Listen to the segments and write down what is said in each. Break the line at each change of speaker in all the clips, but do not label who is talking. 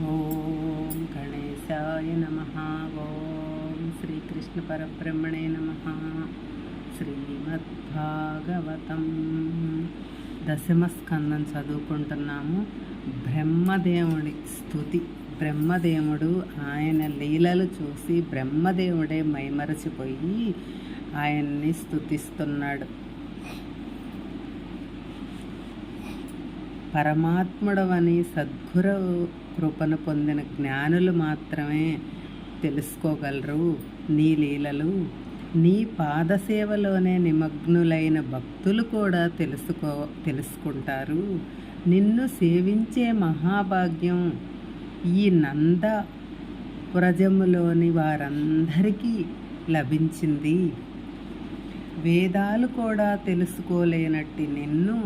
ఓం గణేశాయ నమః. ఓం శ్రీకృష్ణ పరబ్రహ్మణే నమః. శ్రీమద్భాగవతం దశమ స్కందం చదువుకుంటున్నాము. బ్రహ్మదేవుడి స్తుతి. బ్రహ్మదేవుడు ఆయన లీలలు చూసి బ్రహ్మదేవుడే మైమరచిపోయి ఆయన్ని స్తుతిస్తున్నాడు. పరమాత్ముడవని సద్గురు కృపను పొందిన జ్ఞానులు మాత్రమే తెలుసుకోగలరు నీ లీలలు. నీ పాదసేవలోనే నిమగ్నులైన భక్తులు కూడా తెలుసుకుంటారు. నిన్ను సేవించే మహాభాగ్యం ఈ నంద పురజములోని వారందరికీ లభించింది. వేదాలు కూడా తెలుసుకోలేనట్టి నిన్ను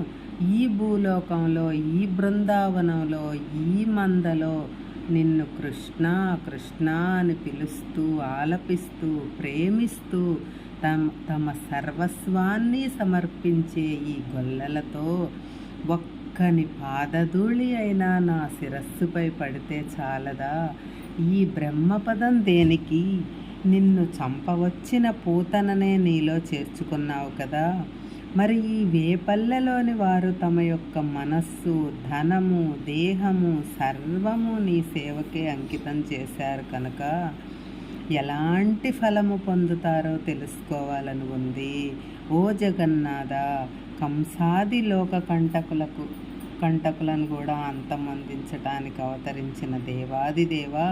ఈ భూలోకంలో, ఈ బృందావనంలో, ఈ మందలో నిన్ను కృష్ణ కృష్ణ అని పిలుస్తూ, ఆలపిస్తూ, ప్రేమిస్తూ తమ సర్వస్వాన్ని సమర్పించే ఈ గొల్లలతో ఒక్కని పాదధూళి అయినా నా శిరస్సుపై పడితే చాలదా? ఈ బ్రహ్మపదం దేనికి? నిన్ను చంపవచ్చిన పూతననే నీలో చేర్చుకున్నావు కదా. మరి ఈ వేపల్లెలోని వారు తమ యొక్క మనస్సు, ధనము, దేహము సర్వము నీ సేవకే అంకితం చేశారు కనుక ఎలాంటి ఫలము పొందుతారో తెలుసుకోవాలని ఉంది. ఓ జగన్నాథ, కంసాది లోక కంటకులను కూడా అంతమొందించటానికి అవతరించిన దేవాదిదేవా,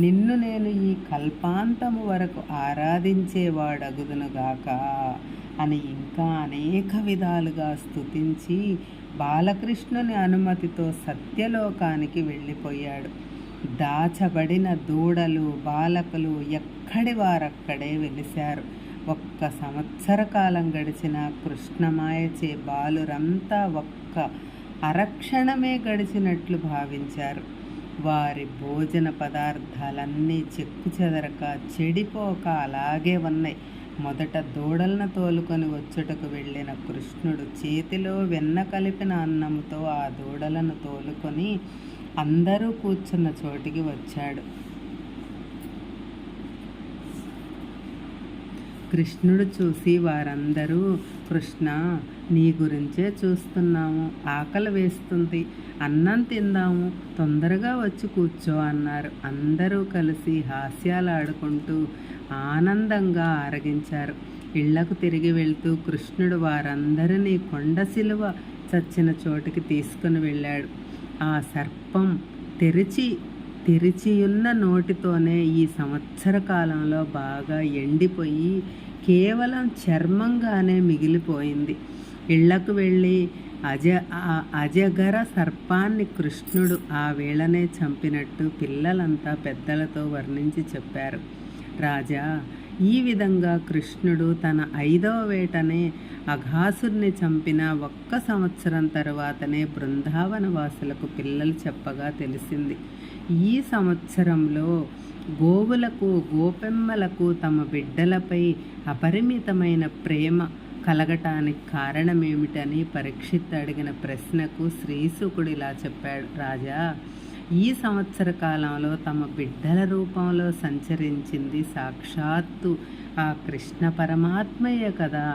నిన్ను నేను ఈ కల్పాంతము వరకు ఆరాధించేవాడగుదునుగాక అని ఇంకా అనేక విధాలుగా స్తుతించి బాలకృష్ణుని అనుమతితో సత్యలోకానికి వెళ్ళిపోయాడు. దాచబడిన దూడలు, బాలకులు ఎక్కడి వారక్కడే వెలిశారు. 1 సంవత్సర కాలం గడిచిన కృష్ణమాయచే బాలురంతా ఒక్క అరక్షణమే గడిచినట్లు భావించారు. వారి భోజన పదార్థాలన్నీ చెక్కు చెదరక, చెడిపోక అలాగే ఉన్నాయి. మొదట దూడలను తోలుకొని వచ్చుటకు వెళ్ళిన కృష్ణుడు చేతిలో వెన్న కలిపిన అన్నంతో ఆ దూడలను తోలుకొని అందరూ కూర్చున్న చోటికి వచ్చాడు. కృష్ణుడు చూసి వారందరూ, కృష్ణ, నీ గురించే చూస్తున్నాము, ఆకలి వేస్తుంది, అన్నం తిందాము, తొందరగా వచ్చి కూర్చో అన్నారు. అందరూ కలిసి హాస్యాలాడుకుంటూ ఆనందంగా ఆరగించారు. ఇళ్లకు తిరిగి వెళ్తూ కృష్ణుడు వారందరినీ కొండ శిలువ చచ్చిన చోటికి తీసుకుని వెళ్ళాడు. ఆ సర్పం తెరిచియున్న నోటితోనే ఈ సంవత్సర కాలంలో బాగా ఎండిపోయి కేవలం చర్మంగానే మిగిలిపోయింది. ఇళ్లకు వెళ్ళి అజగర సర్పాన్ని కృష్ణుడు ఆ వేళనే చంపినట్టు పిల్లలంతా పెద్దలతో వర్ణించి చెప్పారు. రాజా, ఈ విధంగా కృష్ణుడు తన 5వ వేటనే అఘాసుర్ని చంపిన 1 సంవత్సరం తరువాతనే బృందావన వాసులకు పిల్లలు చెప్పగా తెలిసింది. ఈ సంవత్సరంలో గోవులకు, గోపెమ్మలకు తమ బిడ్డలపై అపరిమితమైన ప్రేమ కలగటానికి కారణమేమిటని పరీక్షిత్ అడిగిన ప్రశ్నకు శ్రీశుకుడు ఇలా చెప్పాడు. రాజా, ఈ సంవత్సర కాలంలో తమ బిడ్డల రూపంలో సంచరించింది సాక్షాత్తు ఆ కృష్ణ పరమాత్మయే కదా.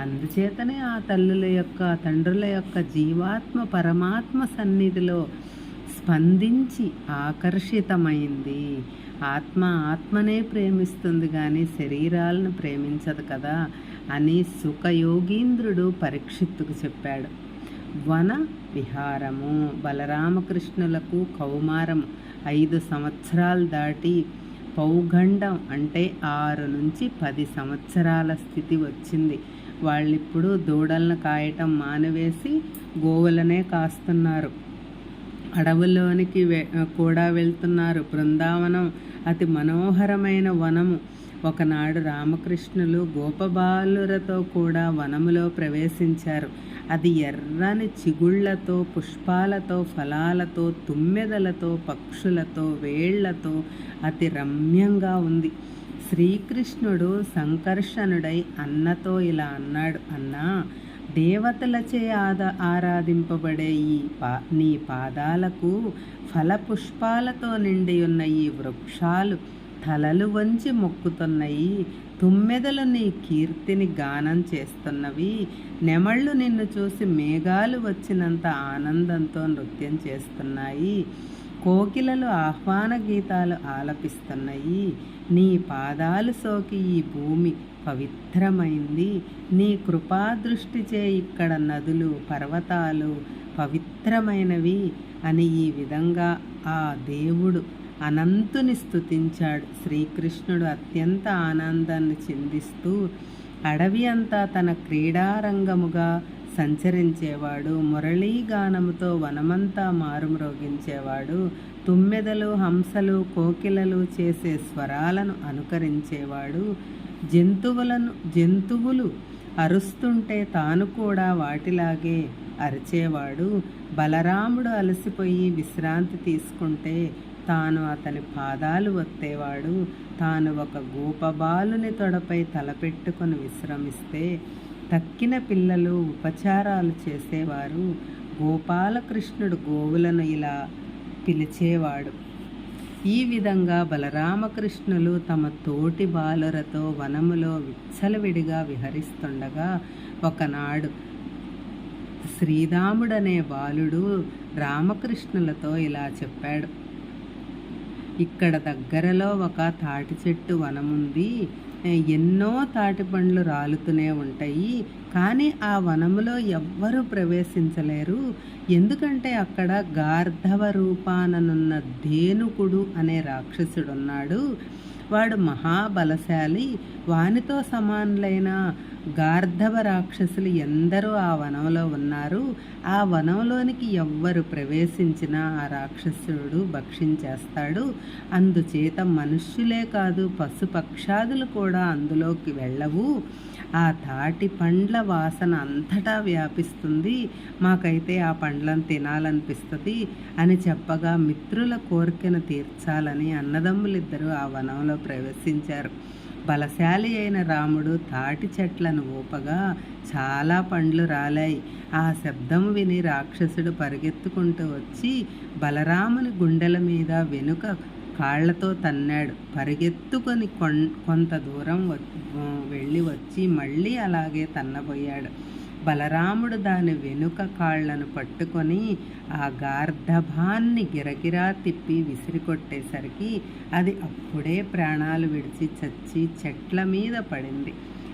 అందుచేతనే ఆ తండ్రుల యొక్క జీవాత్మ పరమాత్మ సన్నిధిలో స్పందించి ఆకర్షితమైంది. ఆత్మనే ప్రేమిస్తుంది కానీ శరీరాలను ప్రేమించదు కదా అని సుఖయోగీంద్రుడు పరీక్షిత్తుకు చెప్పాడు. వన విహారము. బలరామకృష్ణులకు కౌమారము 5 సంవత్సరాలు దాటి పౌగండం అంటే 6 నుంచి 10 సంవత్సరాల స్థితి వచ్చింది. వాళ్ళిప్పుడు దూడలను కాయటం మానివేసి గోవులనే కాస్తున్నారు. అడవుల్లోనికి కూడా వెళ్తున్నారు. బృందావనం అతి మనోహరమైన వనము. ఒకనాడు రామకృష్ణులు గోపబాలురతో కూడా వనములో ప్రవేశించారు. అది ఎర్రని చిగుళ్లతో, పుష్పాలతో, ఫలాలతో, తుమ్మెదలతో, పక్షులతో, వేళ్లతో అతి రమ్యంగా ఉంది. శ్రీకృష్ణుడు సంకర్షణుడై అన్నతో ఇలా అన్నాడు. అన్నా, దేవతలచే ఆరాధింపబడే నీ పాదాలకు ఫలపుష్పాలతో నిండి ఉన్న ఈ వృక్షాలు తలలు వంచి మొక్కుతున్నయి. తుమ్మెదలు నీ కీర్తిని గానం చేస్తున్నవి. నెమళ్ళు నిన్ను చూసి మేఘాలు వచ్చినంత ఆనందంతో నృత్యం చేస్తున్నాయి. కోకిలలు ఆహ్వాన గీతాలు ఆలపిస్తున్నాయి. నీ పాదాలు సోకి ఈ భూమి పవిత్రమైంది. నీ కృపాదృష్టిచే ఇక్కడ నదులు పర్వతాలు పవిత్రమైనవి అని ఈ విధంగా ఆ దేవుడు అనంతుని స్తుతించాడు. శ్రీకృష్ణుడు అత్యంత ఆనందాన్ని చిందిస్తూ అడవి అంతా తన క్రీడారంగముగా సంచరించేవాడు. మురళీగానముతో వనమంతా మారుమ్రోగించేవాడు. తుమ్మెదలు హంసలు కోకిలలు చేసే స్వరాలను అనుకరించేవాడు. జంతువులు అరుస్తుంటే తాను కూడా వాటిలాగే అరిచేవాడు. బలరాముడు అలసిపోయి విశ్రాంతి తీసుకుంటే తాను అతని పాదాలు ఒత్తేవాడు. తాను ఒక గోపబాలుని తొడపై తలపెట్టుకొని విశ్రమిస్తే తక్కిన పిల్లలు ఉపచారాలు చేసేవారు. గోపాలకృష్ణుడు గోవులను ఇలా పిలిచేవాడు. ఈ విధంగా బలరామకృష్ణులు తమ తోటి బాలురతో వనములో విచ్చలవిడిగా విహరిస్తుండగా ఒకనాడు శ్రీరాముడనే బాలుడు రామకృష్ణులతో ఇలా చెప్పాడు. ఇక్కడ దగ్గరలో ఒక తాటి చెట్టు వనముంది. ఎన్నో తాటి పండ్లు రాలుతూనే ఉంటాయి. కానీ ఆ వనములో ఎవ్వరూ ప్రవేశించలేరు. ఎందుకంటే అక్కడ గార్ధవ రూపాననున్న ధేనుకుడు అనే రాక్షసుడున్నాడు. వాడు మహాబలశాలి. వానితో సమానులైన గార్ధవ రాక్షసులు ఎందరో ఆ వనంలో ఉన్నారు. ఆ వనంలోనికి ఎవ్వరు ప్రవేశించినా ఆ రాక్షసుడు భక్షించేస్తాడు. అందుచేత మనుష్యులే కాదు పశుపక్షాదులు కూడా అందులోకి వెళ్ళవు. ఆ తాటి పండ్ల వాసన అంతటా వ్యాపిస్తుంది. మాకైతే ఆ పండ్లను తినాలనిపిస్తుంది అని చెప్పగా మిత్రుల కోరికను తీర్చాలని అన్నదమ్ములిద్దరూ ఆ వనంలో ప్రవేశించారు. బలశాలి అయిన రాముడు తాటి చెట్లను ఊపగా చాలా పండ్లు రాలాయి. ఆ శబ్దం విని రాక్షసుడు పరిగెత్తుకుంటూ వచ్చి బలరాముని గుండెల మీద వెనుక కాళ్లతో తన్నాడు. పరిగెత్తుకొని కొంత దూరం వెళ్ళి వచ్చి మళ్ళీ అలాగే తన్నబోయాడు. బలరాముడు దాని వెనుక కాళ్లను పట్టుకొని ఆ గార్ధభాన్ని గిరగిరా తిప్పి విసిరికొట్టేసరికి అది అప్పుడే ప్రాణాలు విడిచి చచ్చి చెట్ల మీద పడింది.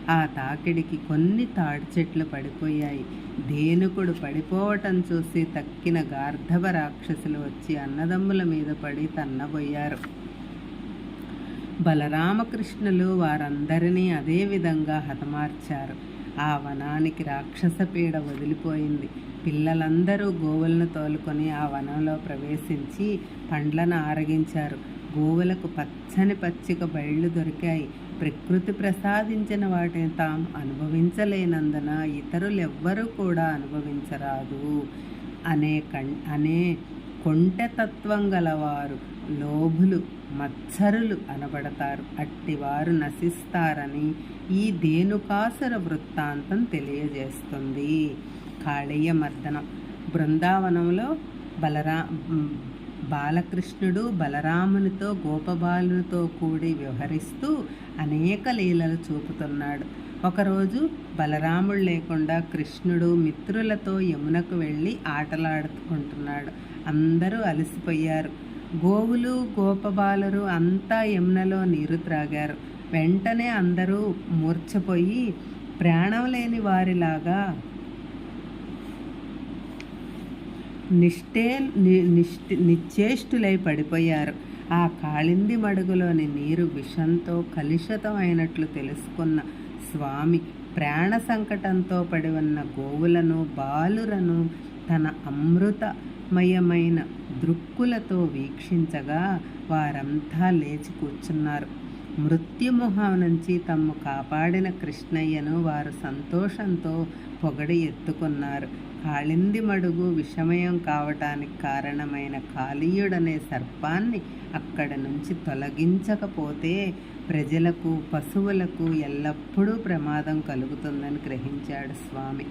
ఆ తాకిడికి కొన్ని తాడి చెట్లు పడిపోయాయి. ధేనుకుడు పడిపోవటం చూసి తక్కిన గార్ధవ రాక్షసులు వచ్చి అన్నదమ్ముల మీద పడి తన్నబోయారు. బలరామకృష్ణులు వారందరినీ అదే విధంగా హతమార్చారు. ఆ వనానికి రాక్షస పీడ వదిలిపోయింది. పిల్లలందరూ గోవులను తోలుకొని ఆ వనంలో ప్రవేశించి పండ్లను ఆరగించారు. గోవులకు పచ్చని పచ్చిక బయళ్ళు దొరికాయి. ప్రకృతి ప్రసాదించిన వాటిని తాము అనుభవించలేనందున ఇతరులెవ్వరూ కూడా అనుభవించరాదు అనే కొంటెతత్వం గలవారు లోభులు మత్సరులు అనబడతారు. అట్టివారు నశిస్తారని ఈ ధేనుకాసుర వృత్తాంతం తెలియజేస్తుంది. కాళీయ మర్దనం. బృందావనంలో బాలకృష్ణుడు బలరామునితో గోపబాలునితో కూడి వ్యవహరిస్తూ అనేక లీలలు చూపుతున్నాడు. ఒకరోజు బలరాముడు లేకుండా కృష్ణుడు మిత్రులతో యమునకు వెళ్ళి ఆటలాడుకుంటున్నాడు. అందరూ అలసిపోయారు. గోవులు గోపబాలురు అంతా యమునలో నీరు త్రాగారు. వెంటనే అందరూ మూర్ఛపోయి ప్రాణం లేని వారిలాగా నిశ్చేష్టులై పడిపోయారు. ఆ కాళింది మడుగులోని నీరు విషంతో కలుషితం అయినట్లు తెలుసుకున్న స్వామి ప్రాణ సంకటంతో పడి ఉన్న గోవులను బాలురను తన అమృతమయమైన దృక్కులతో వీక్షించగా వారంతా లేచి కూర్చున్నారు. మృత్యుముఖం నుంచి తమ్ము కాపాడిన కృష్ణయ్యను వారు సంతోషంతో పొగడి ఎత్తుకున్నారు. కాళింది మడుగు విషమయం కావటానికి కారణమైన కాళీయుడనే సర్పాన్ని అక్కడి నుంచి తొలగించకపోతే ప్రజలకు పశువులకు ఎల్లప్పుడూ ప్రమాదం కలుగుతుందని గ్రహించాడు స్వామి.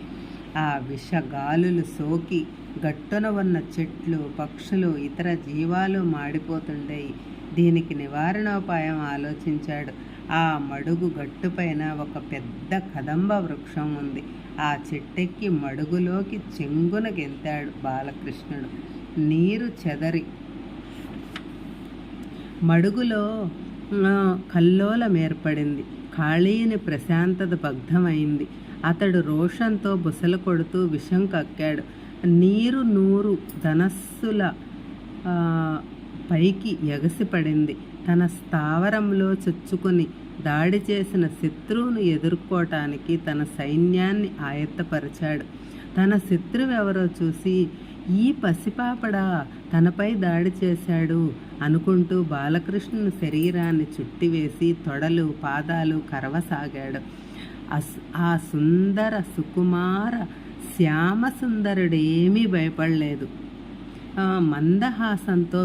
ఆ విషగాలులు సోకి గట్టున ఉన్న చెట్లు, పక్షులు, ఇతర జీవాలు మాడిపోతుండేవి. దీనికి నివారణోపాయం ఆలోచించాడు. ఆ మడుగు గట్టుపైన ఒక పెద్ద కదంబ వృక్షం ఉంది. ఆ చెట్టెక్కి మడుగులోకి చెంగున గెంతాడు బాలకృష్ణుడు. నీరు చెదరి మడుగులో కల్లోలం ఏర్పడింది. ఖాళీని ప్రశాంతత భగ్ధమైంది. అతడు రోషంతో బుసలు కొడుతూ విషం కక్కాడు. నీరు నూరు ధనస్సుల పైకి ఎగసిపడింది. తన స్థావరంలో చొచ్చుకొని దాడి చేసిన శత్రువును ఎదుర్కోవటానికి తన సైన్యాన్ని ఆయత్తపరిచాడు. తన శత్రువెవరో చూసి, ఈ పసిపాపడా తనపై దాడి చేశాడు అనుకుంటూ బాలకృష్ణుని శరీరాన్ని చుట్టివేసి తొడలు, పాదాలు కరవసాగాడు. ఆ సుందర సుకుమార శ్యామసుందరుడేమీ భయపడలేదు. మందహాసంతో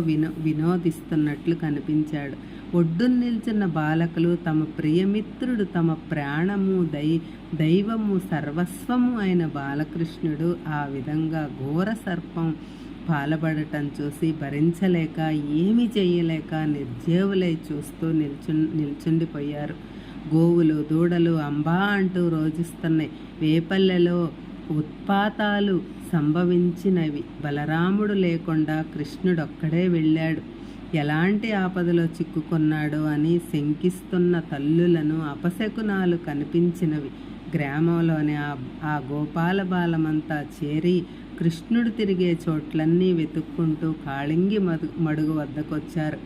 వినోదిస్తున్నట్లు కనిపించాడు. ఒడ్డున నిల్చున్న బాలకులు తమ ప్రియమిత్రుడు, తమ ప్రాణము, దైవము, సర్వస్వము అయిన బాలకృష్ణుడు ఆ విధంగా ఘోర సర్పం పాలబడటం చూసి భరించలేక, ఏమీ చెయ్యలేక నిర్జీవులై చూస్తూ నిల్చుండిపోయారు. గోవులు, దూడలు అంబా అంటూ రోజిస్తున్నాయి. వేపల్లెలో ఉత్పాతాలు సంభవించినవి. బలరాముడు లేకుండా కృష్ణుడొక్కడే వెళ్ళాడు. ఎలాంటి ఆపదలో చిక్కుకున్నాడో అని శంకిస్తున్న తల్లులను అపశకునాలు కనిపించినవి. గ్రామంలోని ఆ గోపాల బాలమంతా చేరి కృష్ణుడు తిరిగే చోట్లన్నీ వెతుక్కుంటూ కాళింగి మడుగు వద్దకొచ్చారు.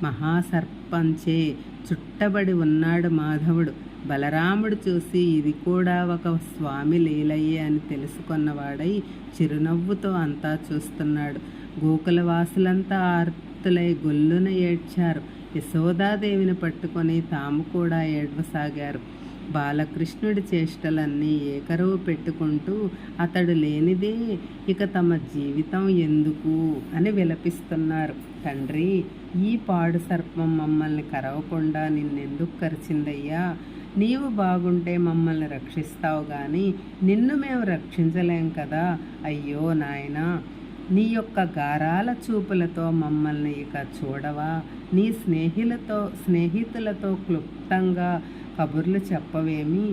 మహాసర్పంచే చుట్టబడి ఉన్నాడు మాధవుడు. బలరాముడు చూసి ఇది కూడా ఒక స్వామి లీలయ్యే అని తెలుసుకున్నవాడై చిరునవ్వుతో అంతా చూస్తున్నాడు. గోకులవాసులంతా ఆర్తులై గొల్లున ఏడ్చారు. యశోదాదేవిని పట్టుకొని తాము కూడా ఏడ్వసాగారు. బాలకృష్ణుడి చేష్టలన్నీ ఏకరువు పెట్టుకుంటూ అతడు లేనిదే ఇక తమ జీవితం ఎందుకు అని విలపిస్తున్నారు. తండ్రి, ఈ పాడు సర్పం మమ్మల్ని కరవకుండా నిన్నెందుకు కరిచిందయ్యా? నీవు బాగుంటే మమ్మల్ని రక్షిస్తావు కానీ నిన్ను మేము రక్షించలేం కదా. అయ్యో నాయనా, నీ యొక్క గారాల చూపులతో మమ్మల్ని ఇక చూడవా? నీ స్నేహితులతో క్లుప్తంగా కబుర్లు చెప్పవేమి?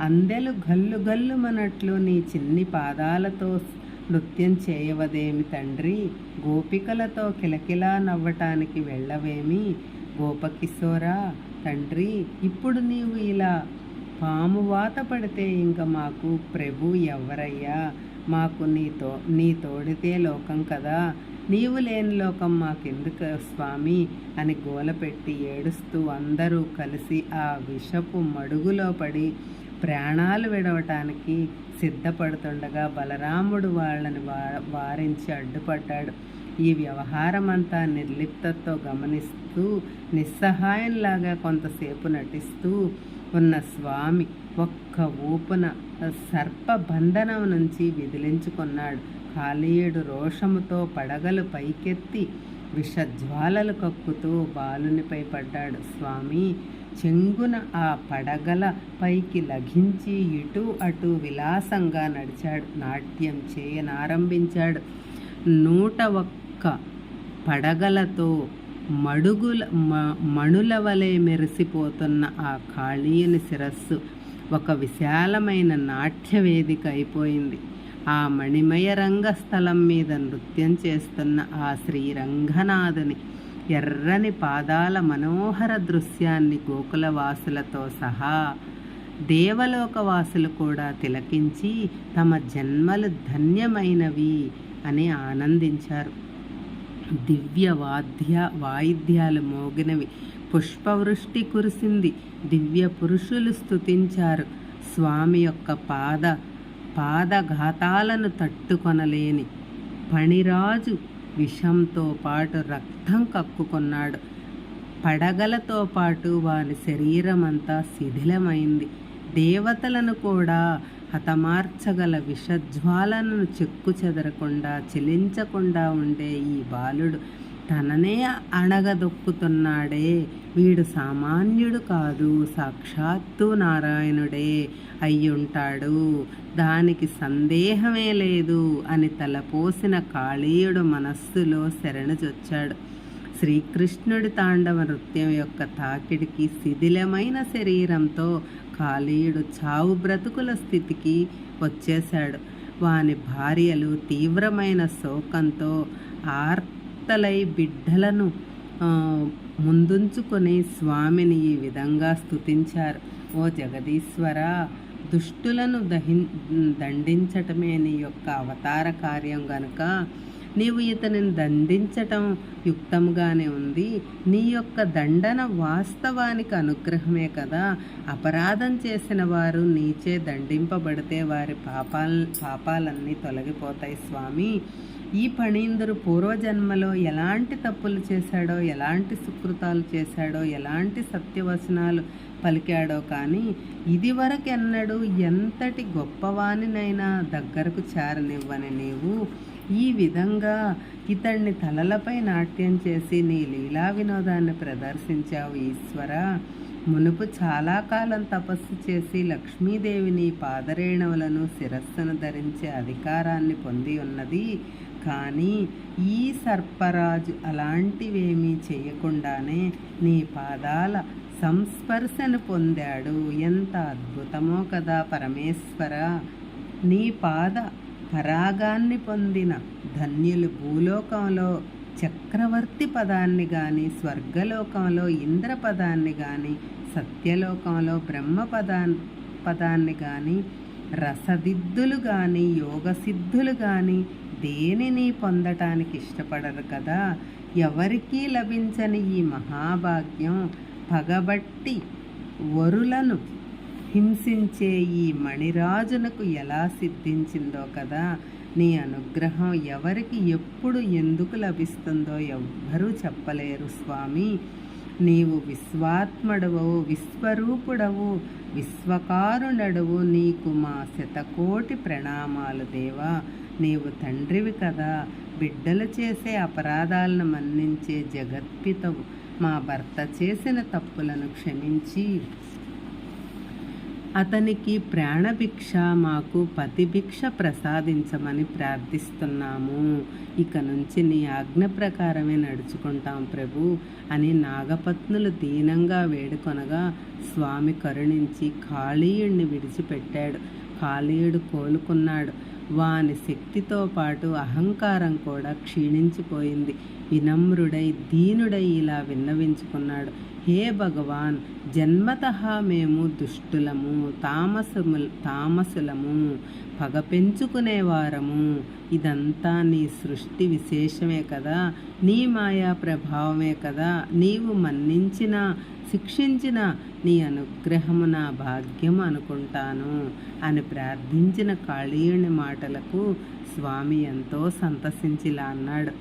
అందెలు గల్లు గల్లుమనట్లు నీ చిన్ని పాదాలతో నృత్యం చేయవదేమి తండ్రి? గోపికలతో కిలకిలా నవ్వటానికి వెళ్ళవేమి? గోపకిశోరా తండ్రి, ఇప్పుడు నీవు ఇలా పాము వాత పడితే ఇంక మాకు ప్రభు ఎవ్వరయ్యా? మాకు నీ తోడితే లోకం కదా. నీవు లేని లోకం మాకెందుకు స్వామి అని గోలపెట్టి ఏడుస్తూ అందరూ కలిసి ఆ విషపు మడుగులో పడి ప్రాణాలు విడవటానికి సిద్ధపడుతుండగా బలరాముడు వాళ్ళని వారించి అడ్డుపడ్డాడు. ఈ వ్యవహారమంతా నిర్లిప్తతో గమనిస్తూ నిస్సహాయంలాగా కొంతసేపు నటిస్తూ ఉన్న స్వామి ఒక్క ఊపున సర్పబంధనం నుంచి విదిలించుకున్నాడు. కాళీయుడు రోషముతో పడగలు పైకెత్తి విషజ్వాలలు కక్కుతూ బాలునిపై పడ్డాడు. స్వామి చెంగున ఆ పడగల పైకి లఘించి ఇటు అటు విలాసంగా నడిచాడు. నాట్యం చేయనారంభించాడు. 101 పడగలతో మణుల వలె మెరిసిపోతున్న ఆ కాళీయుని శిరస్సు ఒక విశాలమైన నాట్యవేదిక అయిపోయింది. ఆ మణిమయ రంగస్థలం మీద నృత్యం చేస్తున్న ఆ శ్రీరంగనాథుని ఎర్రని పాదాల మనోహర దృశ్యాన్ని గోకులవాసులతో సహా దేవలోకవాసులు కూడా తిలకించి తమ జన్మలు ధన్యమైనవి అని ఆనందించారు. దివ్య వాయిద్యాలు మోగినవి. పుష్పవృష్టి కురిసింది. దివ్య పురుషులు స్తుతించారు. స్వామి యొక్క పాదఘాతాలను తట్టుకొనలేని పణిరాజు విషంతో పాటు రక్తం కక్కుకున్నాడు. పడగలతో పాటు వారి శరీరమంతా శిథిలమైంది. దేవతలను కూడా హతమార్చగల విషజ్వాలను చెక్కు చెదరకుండా చెలించకుండా ఉండే ఈ బాలుడు తననే అణగదొక్కుతున్నాడే, వీడు సామాన్యుడు కాదు, సాక్షాత్తు నారాయణుడే అయ్యుంటాడు, దానికి సందేహమే లేదు అని తలపోసిన కాళీయుడు మనస్సులో శరణుజొచ్చాడు. శ్రీకృష్ణుడి తాండవ నృత్యం యొక్క తాకిడికి శిథిలమైన శరీరంతో కాళీయుడు చావు బ్రతుకుల స్థితికి వచ్చేశాడు. వాని భార్యలు తీవ్రమైన శోకంతో ఆర్తలై బిడ్డలను ముందుంచుకొని స్వామిని ఈ విధంగా స్తుతించారు. ఓ జగదీశ్వర, దుష్టులను దండించటమే నీ యొక్క అవతార కార్యం గనుక నీవు ఇతనిని దండించటం యుక్తంగానే ఉంది. నీ యొక్క దండన వాస్తవానికి అనుగ్రహమే కదా. అపరాధం చేసిన వారు నీచే దండింపబడితే వారి పాపాలన్నీ తొలగిపోతాయి స్వామి. ఈ ఫణీంద్రుడు పూర్వజన్మలో ఎలాంటి తప్పులు చేశాడో, ఎలాంటి సుకృతాలు చేశాడో, ఎలాంటి సత్యవచనాలు పలికాడో కానీ ఇదివరకెన్నడూ ఎంతటి గొప్పవానినైనా దగ్గరకు చేరనివ్వని నీవు ఈ విధంగా ఇతన్ని తలలపై నాట్యం చేసి నీ లీలా వినోదాన్ని ప్రదర్శించావు ఈశ్వర. మునుపు చాలా కాలం తపస్సు చేసి లక్ష్మీదేవిని పాదరేణువులను శిరస్సును ధరించే అధికారాన్ని పొంది ఉన్నది. కానీ ఈ సర్పరాజు అలాంటివేమీ చేయకుండానే నీ పాదాల సంస్పర్శను పొందాడు. ఎంత అద్భుతమో కదా పరమేశ్వర. నీ పాద పరాగాన్ని పొందిన ధన్యులు భూలోకంలో చక్రవర్తి పదాన్ని కానీ, స్వర్గలోకంలో ఇంద్ర పదాన్ని కానీ, సత్యలోకంలో బ్రహ్మ పదాన్ని కానీ, రసదిద్దులు కానీ, యోగసిద్ధులు కానీ దేనిని పొందటానికి ఇష్టపడరు కదా. ఎవరికీ లభించని ఈ మహాభాగ్యం పగబట్టి వరులను హింసించే ఈ మణిరాజునకు ఎలా సిద్ధించిందో కదా. నీ అనుగ్రహం ఎవరికి ఎప్పుడు ఎందుకు లభిస్తుందో ఎవ్వరూ చెప్పలేరు స్వామి. నీవు విశ్వాత్ముడవు, విశ్వరూపుడవు, విశ్వకారుణుడవు. నీకు మా శతకోటి ప్రణామాలు దేవా. నీవు తండ్రివి కదా. బిడ్డలు చేసే అపరాధాలను మన్నించే జగత్పితవు. మా భర్త చేసిన తప్పులను క్షమించి అతనికి ప్రాణభిక్ష, మాకు పతిభిక్ష ప్రసాదించమని ప్రార్థిస్తున్నాము. ఇక నుంచి నీ ఆజ్ఞ ప్రకారమే నడుచుకుంటాం ప్రభు అని నాగపత్నులు దీనంగా వేడుకొనగా స్వామి కరుణించి కాళీయుడిని విడిచిపెట్టాడు. కాళీయుడు కోలుకున్నాడు. వాని శక్తితో పాటు అహంకారం కూడా క్షీణించిపోయింది. వినమ్రుడై దీనుడై ఇలా విన్నవించుకున్నాడు. హే భగవాన్, జన్మతః మేము దుష్టులము, తామసులము, పగ పెంచుకునేవారము. ఇదంతా నీ సృష్టి విశేషమే కదా, నీ మాయా ప్రభావమే కదా. నీవు మన్నించిన, శిక్షించిన నీ అనుగ్రహము నా భాగ్యం అనుకుంటాను అని ప్రార్థించిన కాళీయుని మాటలకు స్వామి ఎంతో సంతసించిలా అన్నాడు.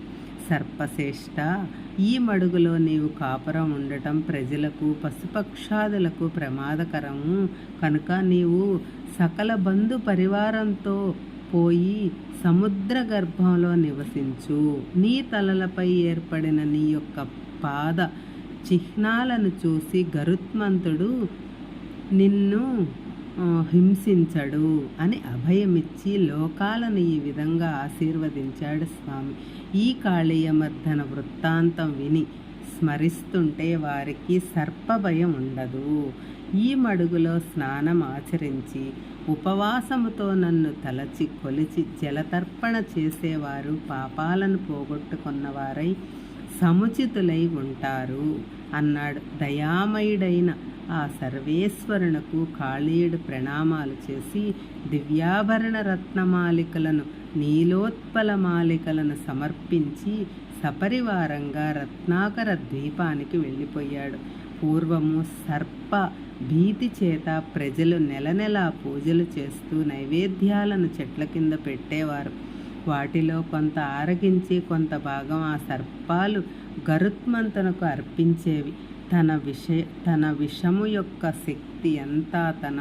సర్పశ్రేష్ఠ, ఈ మడుగులో నీవు కాపురం ఉండటం ప్రజలకు, పశుపక్షాదులకు ప్రమాదకరము కనుక నీవు సకల బంధు పరివారంతో పోయి సముద్ర గర్భంలో నివసించు. నీ తలలపై ఏర్పడిన నీ యొక్క పాద చిహ్నాలను చూసి గరుత్మంతుడు నిన్ను హింసించడు అని అభయమిచ్చి లోకాలను ఈ విధంగా ఆశీర్వదించాడు స్వామి. ఈ కాళీయమర్దన వృత్తాంతం విని స్మరిస్తుంటే వారికి సర్పభయం ఉండదు. ఈ మడుగులో స్నానం ఆచరించి ఉపవాసముతో నన్ను తలచి కొలిచి జలతర్పణ చేసేవారు పాపాలను పోగొట్టుకున్నవారై సముచితులై ఉంటారు అన్నాడు. దయామయుడైన ఆ సర్వేశ్వరునకు కాళీయుడు ప్రణామాలు చేసి దివ్యాభరణ రత్నమాలికలను, నీలోత్పల మాలికలను సమర్పించి సపరివారంగా రత్నాకర ద్వీపానికి వెళ్ళిపోయాడు. పూర్వము సర్ప భీతి చేత ప్రజలు నెల పూజలు చేస్తూ నైవేద్యాలను చెట్ల కింద పెట్టేవారు. వాటిలో కొంత ఆరగించి కొంత భాగం ఆ సర్పాలు గరుత్మంతునకు అర్పించేవి. తన విషము యొక్క శక్తి అంతా తన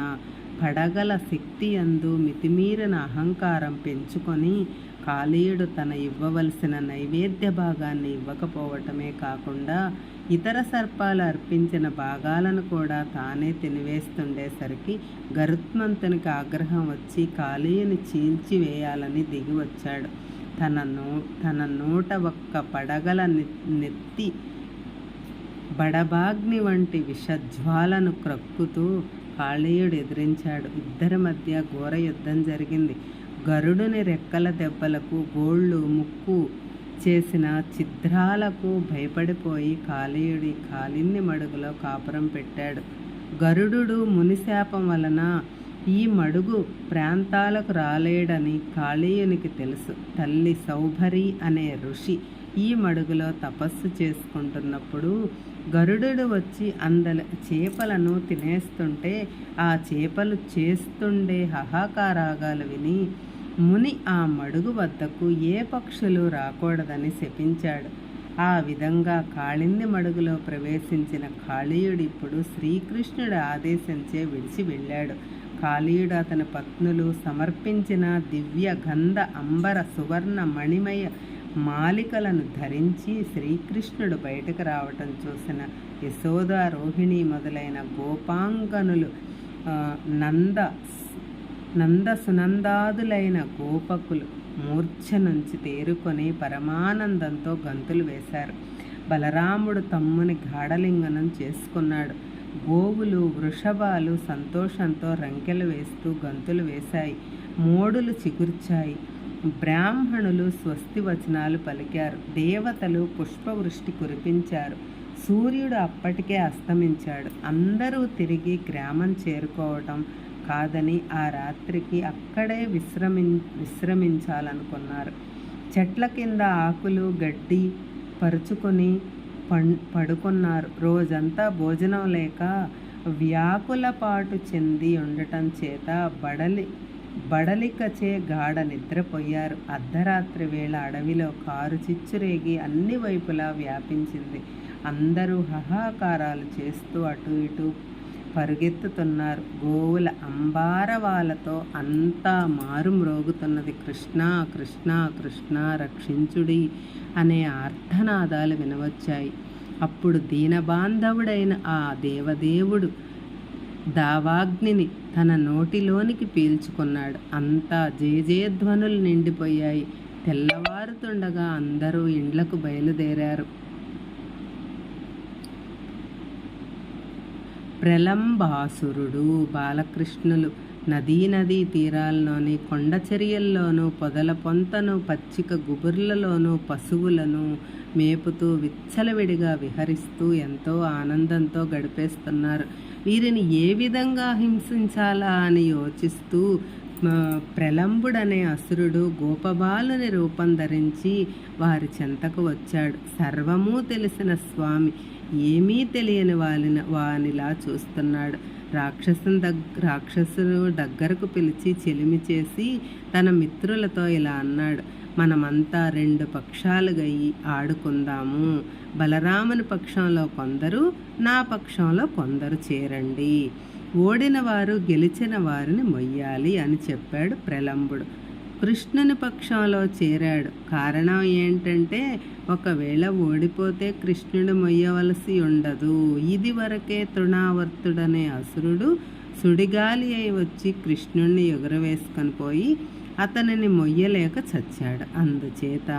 పడగల శక్తి యందు మితిమీరిన అహంకారం పెంచుకొని కాళీయుడు తన ఇవ్వవలసిన నైవేద్య భాగాన్ని ఇవ్వకపోవటమే కాకుండా ఇతర సర్పాలు అర్పించిన భాగాలను కూడా తానే తినివేస్తుండేసరికి గరుత్మంతునికి ఆగ్రహం వచ్చి కాళీయుని చీల్చివేయాలని దిగి వచ్చాడు. తన నోట ఒక్క పడగల నెత్తి బడబాగ్ని వంటి విషజ్వాలను క్రక్కుతూ కాళీయుడు ఎదిరించాడు. ఇద్దరి మధ్య ఘోర యుద్ధం జరిగింది. గరుడుని రెక్కల దెబ్బలకు, గోళ్ళు ముక్కు చేసిన ఛిద్రాలకు భయపడిపోయి కాళీయుడి కాలిన్ని మడుగులో కాపురం పెట్టాడు. గరుడు మునిశాపం వలన ఈ మడుగు ప్రాంతాలకు రాలేడని కాళీయునికి తెలుసు. తల్లి సౌభరి అనే ఋషి ఈ మడుగులో తపస్సు చేసుకుంటున్నప్పుడు గరుడు వచ్చి అందల చేపలను తినేస్తుంటే ఆ చేపలు చేస్తుండే హాహాకారాగాలు విని ముని ఆ మడుగు వద్దకు ఏ పక్షులు రాకూడదని శపించాడు. ఆ విధంగా కాళింది మడుగులో ప్రవేశించిన కాళీయుడు ఇప్పుడు శ్రీకృష్ణుడి ఆదేశించే విడిచి వెళ్ళాడు. కాళీయుడు అతని పత్నులు సమర్పించిన దివ్య గంధ అంబర సువర్ణ మణిమయ మాలికలను ధరించి శ్రీకృష్ణుడు బయటకు రావటం చూసిన యశోద, రోహిణి మొదలైన గోపాంగనులు, నంద సునందాదులైన గోపకులు మూర్ఛ నుంచి తేరుకొని పరమానందంతో గంతులు వేశారు. బలరాముడు తమ్ముని గాఢలింగనం చేసుకున్నాడు. గోవులు, వృషభాలు సంతోషంతో రంకెలు వేస్తూ గంతులు వేశాయి. మోడులు చిగుర్చాయి. బ్రాహ్మణులు స్వస్తి వచనాలు పలికారు. దేవతలు పుష్పవృష్టి కురిపించారు. సూర్యుడు అప్పటికే అస్తమించాడు. అందరూ తిరిగి గ్రామం చేరుకోవటం కాదని ఆ రాత్రికి అక్కడే విశ్రమించాలనుకున్నారు. చెట్ల కింద ఆకులు గడ్డి పరుచుకొని పడుకున్నారు. రోజంతా భోజనం లేక వ్యాకులపాటు చెంది ఉండటం చేత బడలికచే గాఢ నిద్రపోయారు. అర్ధరాత్రి వేళ అడవిలో కారు చిచ్చురేగి అన్ని వైపులా వ్యాపించింది. అందరూ హాహాకారాలు చేస్తూ అటు ఇటు పరుగెత్తుతున్నారు. గోవుల అంబారవాలతో అంతా మారుమ్రోగుతున్నది. కృష్ణ కృష్ణ కృష్ణ రక్షించుడి అనే ఆర్ధనాదాలు వినవచ్చాయి. అప్పుడు దీనబాంధవుడైన ఆ దేవదేవుడు దావాగ్నిని తన నోటిలోనికి పీల్చుకున్నాడు. అంతా జయజయధ్వనులు నిండిపోయాయి. తెల్లవారుతుండగా అందరూ ఇండ్లకు బయలుదేరారు. ప్రలంబాసురుడు, బాలకృష్ణులు నదీ తీరాల్లోని కొండచర్యల్లోనూ పొదల పొంతను పచ్చిక గుబుర్లలోనూ పశువులను మేపుతూ విచ్చలవిడిగా విహరిస్తూ ఎంతో ఆనందంతో గడిపేస్తున్నారు. వీరిని ఏ విధంగా హింసించాలా అని యోచిస్తూ ప్రలంబుడనే అసురుడు గోపబాలుని రూపం ధరించి వారి చెంతకు వచ్చాడు. సర్వమూ తెలిసిన స్వామి ఏమీ తెలియని వానిలా చూస్తున్నాడు. రాక్షసుడు దగ్గరకు పిలిచి చెలిమి చేసి తన మిత్రులతో ఇలా అన్నాడు: మనమంతా 2 పక్షాలుగా ఆడుకుందాము. బలరాముని పక్షంలో కొందరు, నా పక్షంలో కొందరు చేరండి. ఓడిన వారు గెలిచిన వారిని మొయ్యాలి అని చెప్పాడు ప్రలంబుడు. కృష్ణుని పక్షంలో చేరాడు. కారణం ఏంటంటే ఒకవేళ ఓడిపోతే కృష్ణుడు మొయ్యవలసి ఉండదు. ఇది వరకే తృణావర్తుడనే అసురుడు సుడిగాలి అయి వచ్చి కృష్ణుణ్ణి ఎగురవేసుకొని పోయి అతనిని మొయ్యలేక చచ్చాడు. అందుచేత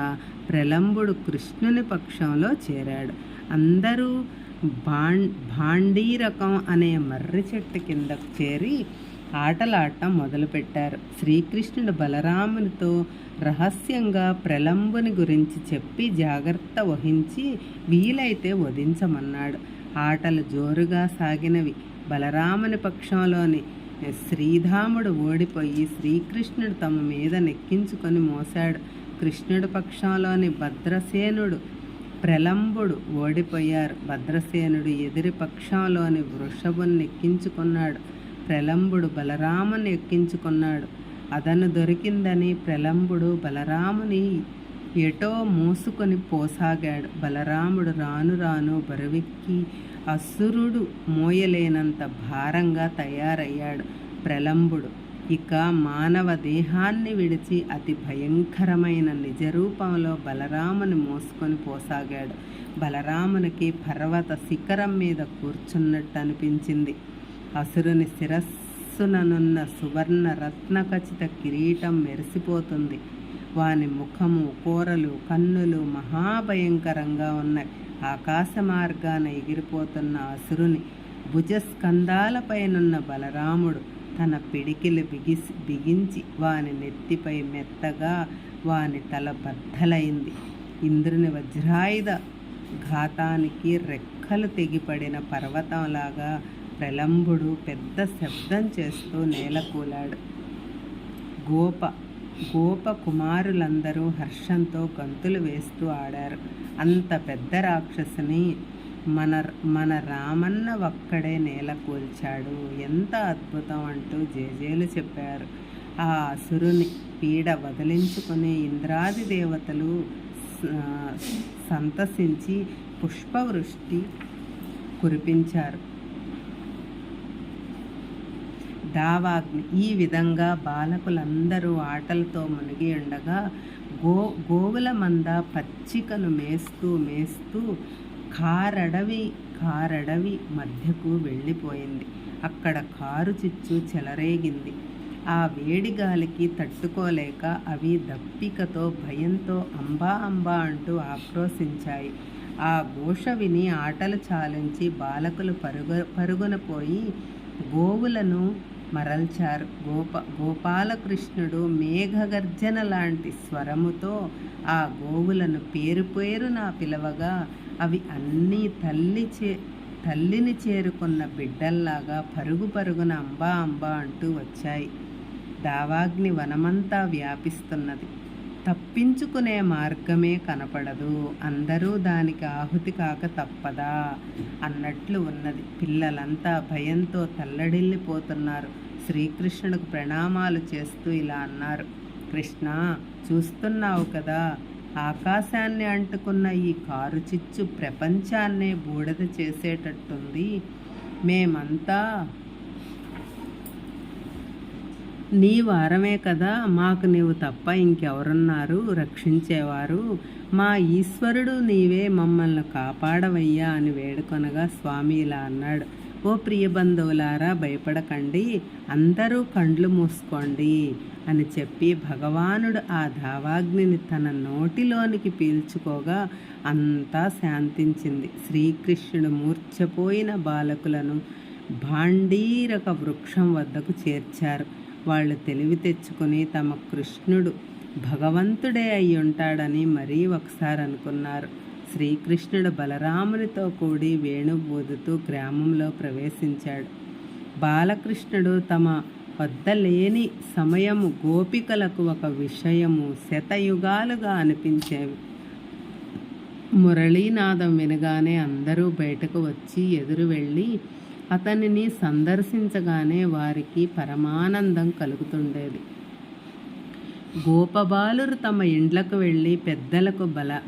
ప్రలంబుడు కృష్ణుని పక్షంలో చేరాడు. అందరూ భాండీరకం అనే మర్రి చెట్టు కిందకు చేరి ఆటలాడటం మొదలుపెట్టారు. శ్రీకృష్ణుడు బలరామునితో రహస్యంగా ప్రలంబుని గురించి చెప్పి జాగ్రత్త వహించి వీలైతే వధించమన్నాడు. ఆటలు జోరుగా సాగినవి. బలరాముని పక్షంలోని శ్రీధాముడు ఓడిపోయి శ్రీకృష్ణుడు తమ మీద నెక్కించుకొని మోశాడు. కృష్ణుడి పక్షంలోని భద్రసేనుడు, ప్రలంబుడు ఓడిపోయారు. భద్రసేనుడు ఎదిరి పక్షంలోని వృషభుని నెక్కించుకున్నాడు. ప్రలంబుడు బలరాముని ఎక్కించుకున్నాడు. అదను దొరికిందని ప్రలంబుడు బలరాముని ఎటో మోసుకొని పోసాగాడు. బలరాముడు రాను రాను బరువెక్కి అసురుడు మోయలేనంత భారంగా తయారయ్యాడు. ప్రలంబుడు ఇక మానవ దేహాన్ని విడిచి అతి భయంకరమైన నిజరూపంలో బలరాముని మోసుకొని పోసాగాడు. బలరామునికి పర్వత శిఖరం మీద కూర్చున్నట్టు అనిపించింది. అసురుని శిరస్సుననున్న సువర్ణ రత్నఖచిత కిరీటం మెరిసిపోతుంది. వాని ముఖము, కూరలు, కన్నులు మహాభయంకరంగా ఉన్నాయి. ఆకాశ మార్గాన ఎగిరిపోతున్న అసురుని భుజస్కంధాలపైనున్న బలరాముడు తన పిడికిలు బిగించి వాని నెత్తిపై మెత్తగా వాని తల బద్దలైంది. ఇంద్రుని వజ్రాయుధ ఘాతానికి రెక్కలు తెగిపడిన పర్వతంలాగా ప్రలంబుడు పెద్ద శబ్దం చేస్తూ నేలకూలాడు. గోప కుమారులందరూ హర్షంతో గంతులు వేస్తూ ఆడారు. అంత పెద్ద రాక్షసుని మన రామన్న ఒక్కడే నేల కూల్చాడు, ఎంత అద్భుతం అంటూ జేజేలు చెప్పారు. ఆ అసురుని పీడ వదిలించుకుని ఇంద్రాది దేవతలు సంతసించి పుష్పవృష్టి కురిపించారు. దావాగ్ని. ఈ విధంగా బాలకులందరూ ఆటలతో మునిగి ఉండగా గోవుల మంద పచ్చికను మేస్తూ కారడవి మధ్యకు వెళ్ళిపోయింది. అక్కడ కారు చిచ్చు చెలరేగింది. ఆ వేడి గాలికి తట్టుకోలేక అవి దప్పికతో భయంతో అంబా అంబా అంటూ ఆక్రోశించాయి. ఆ ఘోష విని ఆటలు చాలించి బాలకులు పరుగున పోయి గోవులను మరల్చారు. గోపాలకృష్ణుడు మేఘగర్జన లాంటి స్వరముతో ఆ గోవులను పేరున పిలవగా అవి అన్నీ తల్లిని చేరుకున్న బిడ్డల్లాగా పరుగున అంబా అంబా అంటూ వచ్చాయి. దావాగ్ని వనమంతా వ్యాపిస్తున్నది. తప్పించుకునే మార్గమే కనపడదు. అందరూ దానికి ఆహుతి కాక తప్పదా అన్నట్లు ఉన్నది. పిల్లలంతా భయంతో తల్లడిల్లిపోతున్నారు. శ్రీకృష్ణుడికి ప్రణామాలు చేస్తూ ఇలా అన్నారు. కృష్ణ, చూస్తున్నావు కదా, ఆకాశాన్ని అంటుకున్న ఈ కారు చిచ్చు ప్రపంచాన్నే బూడిద చేసేటట్టుంది. మేమంతా నీ వారమే కదా, మాకు నీవు తప్ప ఇంకెవరున్నారు రక్షించేవారు? మా ఈశ్వరుడు నీవే, మమ్మల్ని కాపాడవయ్యా అని వేడుకొనగా స్వామి ఇలా అన్నాడు. ఓ ప్రియ బంధువులారా, భయపడకండి, అందరూ కండ్లు మూసుకోండి అని చెప్పి భగవానుడు ఆ దావాగ్నిని తన నోటిలోనికి పీల్చుకోగా అంతా శాంతించింది. శ్రీకృష్ణుడు మూర్ఛపోయిన బాలకులను భాండీరక వృక్షం వద్దకు చేర్చారు. వాళ్ళు తెలివి తెచ్చుకుని తమ కృష్ణుడు భగవంతుడే అయి ఉంటాడని మరీ ఒకసారి అనుకున్నారు. శ్రీకృష్ణుడు బలరామునితో కూడి వేణుబూదుతూ గ్రామంలో ప్రవేశించాడు. బాలకృష్ణుడు తమ వద్ద లేని సమయము గోపికలకు ఒక విషయము శతయుగాలుగా అనిపించేవి. మురళీనాదం వినగానే అందరూ బయటకు వచ్చి ఎదురు వెళ్ళి అతనిని సందర్శించగానే వారికి పరమానందం కలుగుతుండేది. గోపబాలురు తమ ఇండ్లకు వెళ్ళి పెద్దలకు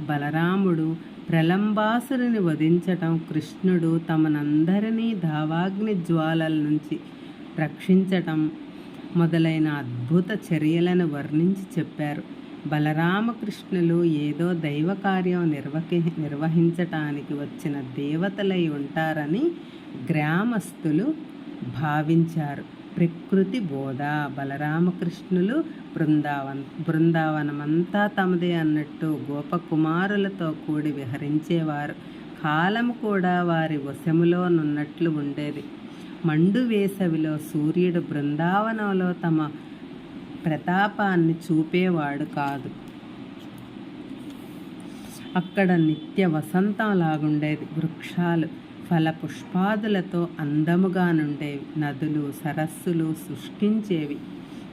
బలరాముడు ప్రలంబాసురుని వధించటం, కృష్ణుడు తమనందరినీ దావాగ్ని జ్వాలల నుంచి రక్షించటం మొదలైన అద్భుత చర్యలను వర్ణించి చెప్పారు. బలరామకృష్ణులు ఏదో దైవ కార్యం నిర్వహించటానికి వచ్చిన దేవతలై ఉంటారని గ్రామస్తులు భావించారు. ప్రకృతి బోధ. బలరామకృష్ణులు బృందావనమంతా తమదే అన్నట్టు గోపకుమారులతో కూడి విహరించేవారు. కాలం కూడా వారి వశములోనున్నట్లు ఉండేది. మండు వేసవిలో సూర్యుడు బృందావనంలో తమ ప్రతాపాన్ని చూపేవాడు కాదు. అక్కడ నిత్య వసంతం లాగుండేది. వృక్షాలు ఫల పుష్పాదులతో అందముగా నుండేవి. నదులు, సరస్సులు శుష్కించేవి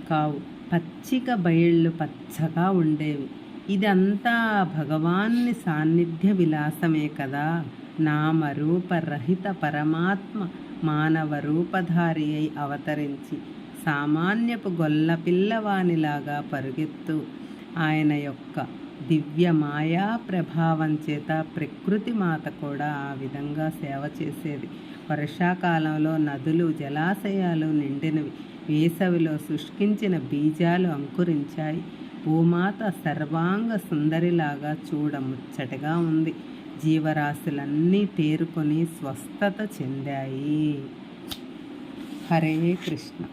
కావు. పచ్చిక బయళ్ళు పచ్చగా ఉండేవి. ఇదంతా భగవాన్ని సాన్నిధ్య విలాసమే కదా. నామరూపరహిత పరమాత్మ మానవ రూపధారి అయి అవతరించి సామాన్యపు గొల్ల పిల్లవానిలాగా పరుగెత్తు ఆయన యొక్క దివ్య మాయా ప్రభావం చేత ప్రకృతి మాత కూడా ఆ విధంగా సేవ చేసేది. వర్షాకాలంలో నదులు, జలాశయాలు నిండినవి. వేసవిలో శుష్కించిన బీజాలు అంకురించాయి. భూమాత సర్వాంగ సుందరిలాగా చూడముచ్చటగా ఉంది. జీవరాశులన్నీ తేరుకొని స్వస్థత చెందాయి. హరే కృష్ణ.